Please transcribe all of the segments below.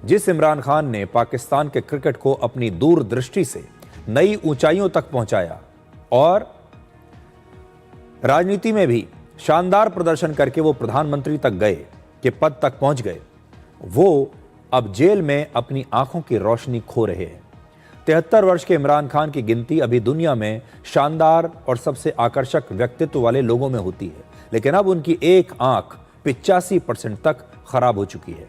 जिस इमरान खान ने पाकिस्तान के क्रिकेट को अपनी दूरदृष्टि से नई ऊंचाइयों तक पहुंचाया और राजनीति में भी शानदार प्रदर्शन करके वो प्रधानमंत्री तक गए के पद तक पहुंच गए, वो अब जेल में अपनी आंखों की रोशनी खो रहे हैं। 73 वर्ष के इमरान खान की गिनती अभी दुनिया में शानदार और सबसे आकर्षक व्यक्तित्व वाले लोगों में होती है, लेकिन अब उनकी एक आंख 85% तक खराब हो चुकी है।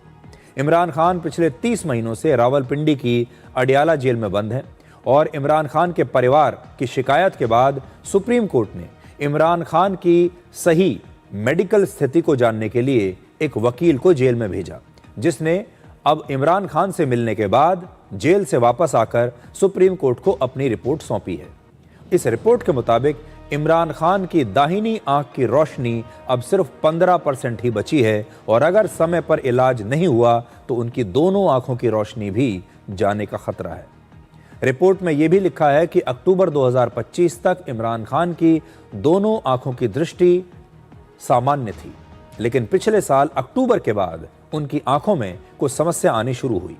इमरान खान पिछले 30 महीनों से रावलपिंडी की अडियाला जेल में बंद हैं और इमरान खान के परिवार की शिकायत के बाद सुप्रीम कोर्ट ने इमरान खान की सही मेडिकल स्थिति को जानने के लिए एक वकील को जेल में भेजा, जिसने अब इमरान खान से मिलने के बाद जेल से वापस आकर सुप्रीम कोर्ट को अपनी रिपोर्ट सौंपी है। इस रिपोर्ट के मुताबिक इमरान खान की दाहिनी आंख की रोशनी अब सिर्फ 15% ही बची है और अगर समय पर इलाज नहीं हुआ तो उनकी दोनों आंखों की रोशनी भी जाने का खतरा है। रिपोर्ट में यह भी लिखा है कि अक्टूबर 2025 तक इमरान खान की दोनों आंखों की दृष्टि सामान्य थी, लेकिन पिछले साल अक्टूबर के बाद उनकी आंखों में कुछ समस्या आनी शुरू हुई।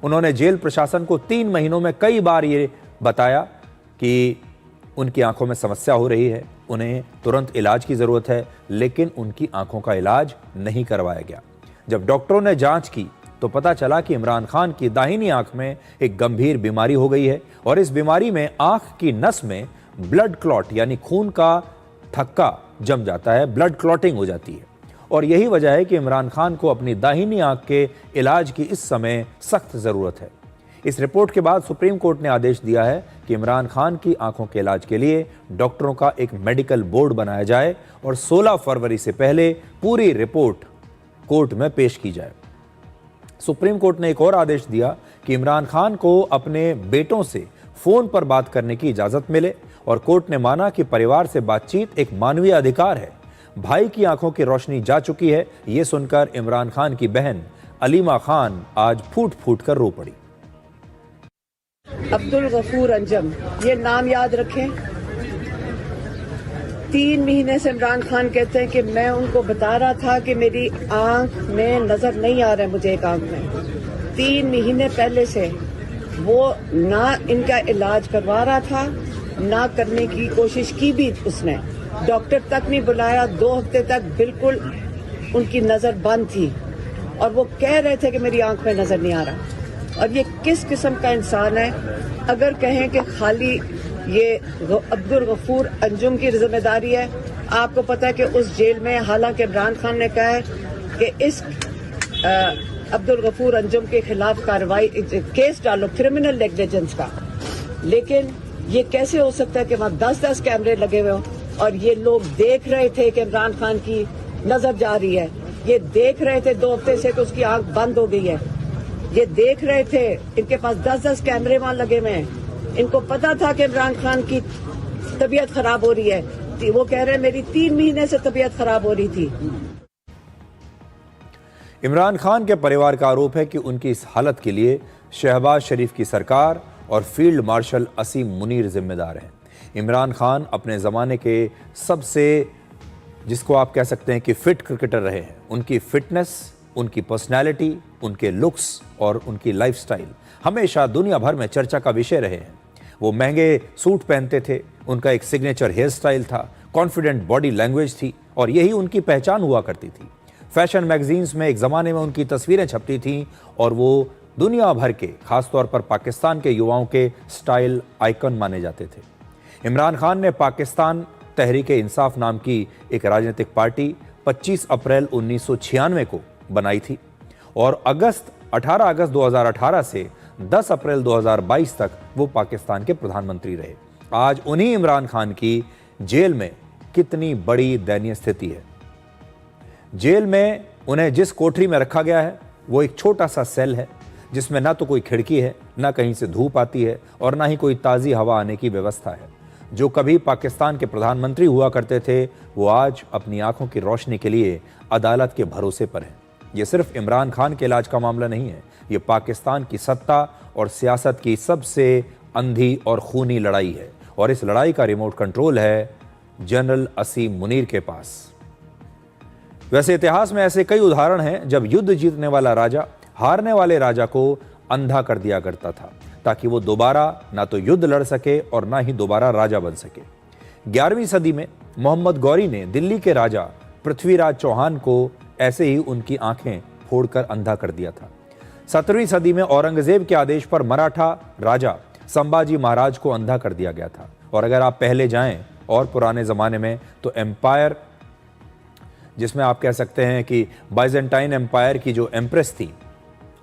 उन्होंने जेल प्रशासन को 3 महीनों में कई बार ये बताया कि उनकी आंखों में समस्या हो रही है, उन्हें तुरंत इलाज की ज़रूरत है, लेकिन उनकी आंखों का इलाज नहीं करवाया गया। जब डॉक्टरों ने जांच की तो पता चला कि इमरान खान की दाहिनी आंख में एक गंभीर बीमारी हो गई है और इस बीमारी में आंख की नस में ब्लड क्लॉट यानी खून का थक्का जम जाता है, ब्लड क्लॉटिंग हो जाती है। और यही वजह है कि इमरान खान को अपनी दाहिनी आंख के इलाज की इस समय सख्त ज़रूरत है। इस रिपोर्ट के बाद सुप्रीम कोर्ट ने आदेश दिया है कि इमरान खान की आंखों के इलाज के लिए डॉक्टरों का एक मेडिकल बोर्ड बनाया जाए और 16 फरवरी से पहले पूरी रिपोर्ट कोर्ट में पेश की जाए। सुप्रीम कोर्ट ने एक और आदेश दिया कि इमरान खान को अपने बेटों से फोन पर बात करने की इजाजत मिले और कोर्ट ने माना कि परिवार से बातचीत एक मानवीय अधिकार है। भाई की आंखों की रोशनी जा चुकी है, यह सुनकर इमरान खान की बहन अलीमा खान आज फूट फूट कर रो पड़ी। अब्दुल गफूर अंजम, ये नाम याद रखें। 3 महीने से इमरान खान कहते हैं कि मैं उनको बता रहा था कि मेरी आंख में नजर नहीं आ रहा है, मुझे एक आंख में। 3 महीने पहले से वो ना इनका इलाज करवा रहा था, ना करने की कोशिश की भी उसने, डॉक्टर तक नहीं बुलाया। 2 हफ्ते तक बिल्कुल उनकी नजर बंद थी और वो कह रहे थे कि मेरी आंख में नजर नहीं आ रहा। और ये किस किस्म का इंसान है? अगर कहें कि खाली ये अब्दुल गफूर अंजुम की जिम्मेदारी है, आपको पता है कि उस जेल में, हालांकि इमरान खान ने कहा है कि इस अब्दुल गफूर अंजुम के खिलाफ कार्रवाई, केस डालो क्रिमिनल नेग्लिजेंस का, लेकिन ये कैसे हो सकता है कि वहां 10-10 कैमरे लगे हुए हों और ये लोग देख रहे थे कि इमरान खान की नजर जा रही है। ये देख रहे थे 2 हफ्ते से कि उसकी आंख बंद हो गई है। ये देख रहे थे, इनके पास 10-10 कैमरे वहां लगे हुए हैं। इनको पता था कि इमरान खान की तबीयत खराब हो रही है। वो कह रहे हैं मेरी 3 महीने से तबीयत खराब हो रही थी। इमरान खान के परिवार का आरोप है कि उनकी इस हालत के लिए शहबाज शरीफ की सरकार और फील्ड मार्शल असीम मुनीर जिम्मेदार हैं। इमरान खान अपने ज़माने के सबसे, जिसको आप कह सकते हैं कि फिट क्रिकेटर रहे हैं। उनकी फिटनेस, उनकी पर्सनैलिटी, उनके लुक्स और उनकी लाइफस्टाइल हमेशा दुनिया भर में चर्चा का विषय रहे हैं। वो महंगे सूट पहनते थे, उनका एक सिग्नेचर हेयर स्टाइल था, कॉन्फिडेंट बॉडी लैंग्वेज थी और यही उनकी पहचान हुआ करती थी। फैशन मैगजीन्स में एक ज़माने में उनकी तस्वीरें छपती थीं और वो दुनिया भर के, खासतौर पर पाकिस्तान के युवाओं के स्टाइल आइकन माने जाते थे। इमरान खान ने पाकिस्तान तहरीक इंसाफ नाम की एक राजनीतिक पार्टी 25 अप्रैल 1996 को बनाई थी और 18 अगस्त 2018 से 10 अप्रैल 2022 तक वो पाकिस्तान के प्रधानमंत्री रहे। आज उन्हीं इमरान खान की जेल में कितनी बड़ी दयनीय स्थिति है। जेल में उन्हें जिस कोठरी में रखा गया है वो एक छोटा सा सेल है, जिसमें ना तो कोई खिड़की है, ना कहीं से धूप आती है और ना ही कोई ताज़ी हवा आने की व्यवस्था है। जो कभी पाकिस्तान के प्रधानमंत्री हुआ करते थे, वो आज अपनी आंखों की रोशनी के लिए अदालत के भरोसे पर हैं। ये सिर्फ इमरान खान के इलाज का मामला नहीं है, ये पाकिस्तान की सत्ता और सियासत की सबसे अंधी और खूनी लड़ाई है और इस लड़ाई का रिमोट कंट्रोल है जनरल असीम मुनीर के पास। वैसे इतिहास में ऐसे कई उदाहरण हैं जब युद्ध जीतने वाला राजा हारने वाले राजा को अंधा कर दिया करता था, ताकि वो दोबारा ना तो युद्ध लड़ सके और ना ही दोबारा राजा बन सके। 11वीं सदी में मोहम्मद गौरी ने दिल्ली के राजा पृथ्वीराज चौहान को ऐसे ही उनकी आंखें फोड़कर अंधा कर दिया था। 17वीं सदी में औरंगजेब के आदेश पर मराठा राजा संभाजी महाराज को अंधा कर दिया गया था। और अगर आप पहले जाएं और पुराने ज़माने में, तो एम्पायर, जिसमें आप कह सकते हैं कि बाइजेंटाइन एम्पायर की जो एम्प्रेस थी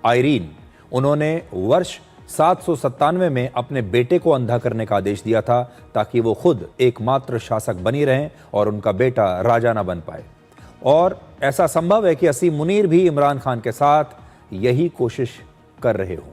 आयरीन, उन्होंने वर्ष 797 में अपने बेटे को अंधा करने का आदेश दिया था, ताकि वो खुद एकमात्र शासक बनी रहें और उनका बेटा राजा ना बन पाए। और ऐसा संभव है कि असीम मुनीर भी इमरान खान के साथ यही कोशिश कर रहे हों।